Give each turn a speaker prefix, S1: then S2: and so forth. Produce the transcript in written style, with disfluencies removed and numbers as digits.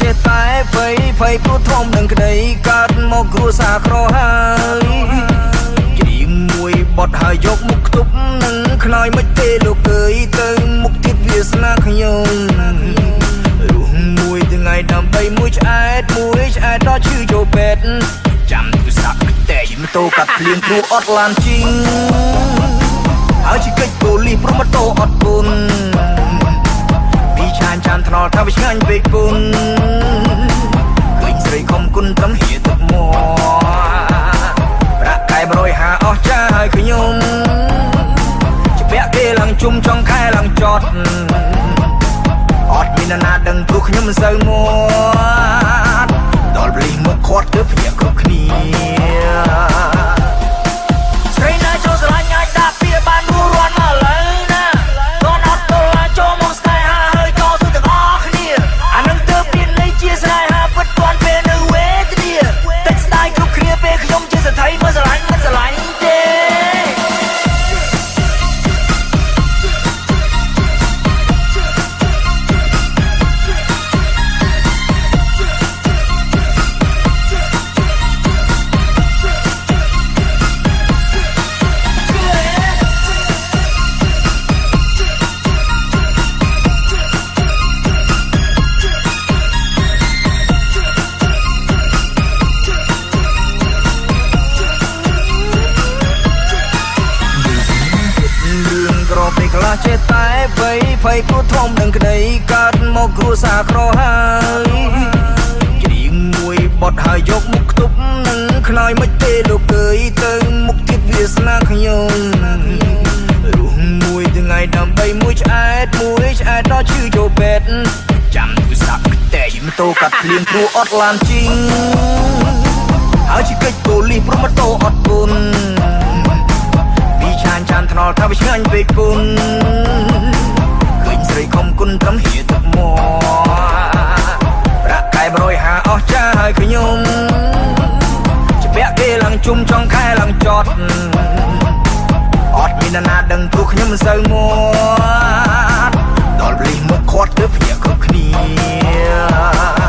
S1: ចេះតែភ័យព្រោះធំនឹងក្តីកើតមកគ្រួសារក្រហើយច្រៀងមួយបត់ហើយយកមុខខ្ទប់នឹងខ្នើយមិនទេលោកអើយទៅមុខទៀតវាសនាខ្ញុំរស់មួយថ្ងៃដើម្បីមួយឆ្អែតដល់ឈឺចូលពេទ្យចាំទូរស័ព្ទតែយម៉ូតូកាត់ភ្លៀងព្រោះអត់ឡានជីងហើយជិះកិច្ចប៉ូលីសព្រោះម៉ូតូអត់ពុនពីឆានចាំថ្នល់ថាវាឆ្ងាញ់ពេកពុនឃើញស្រីខំគុណត្រឹមហៀទឹកមកប្រាក់ខែ150អស់ចាហើយខ្ញុំជាពាក់គេឡើងជុំចុងខែឡើងចត់អត់មានណាដឹងព្រោះខ្ញុំមិនសូវមកដល់ប្លីមកខាត់ទៅភ្ញាក់គ្រប់គ្នាស្រីណាចូលស្រឡាញ់អាចដាក់ពីបានរួរាន់មកឡើយណាគាត់អត់ទល់ចូលមកស្នេហាហើយក៏សុខទាំងអស់គ្នាអានឹងទើបមានន័យជាស្នេហាពិតទាន់ពេលនៅវេទនាទឹកស្ដាយគ្រប់គ្នាពេលខ្ញុំជាស្ត្រីមិនស្រឡាញ់ទេចេះតែភ័យព្រោះធំនឹងក្តីកើតមកគ្រួសារក្រហើយច្រៀងមួយបត់ហើយយកមុខខ្ទប់នឹងខ្នើយមិនទេលោកអើយទៅមុខទៀតវាសនាខ្ញុំរស់មួយថ្ងៃដើម្បីមួយឆ្អែតដល់ឈឺចូលពេទ្យចាំទូរស័ព្ទតែយម៉ូតូកាត់ភ្លៀងព្រោះអត់ឡានជីងហើយជិះកិច្ចប៉ូលីសព្រោះម៉ូតូអត់ពុនពីឆានចាំថ្នល់ថាវាឆ្ងាញ់ពេកពុនឃើញស្រីខំគុណត្រឹមហៀទឹកមកប្រាក់ខែ150អស់ចាហើយខ្ញុំជាពាក់គេឡើងជុំចុងខែឡើងចត់អត់មានណាដឹងព្រោះខ្ញុំមិនសូវមកដល់ប្លីមកខាត់ទៅភ្ញាក់គ្រប់គ្នា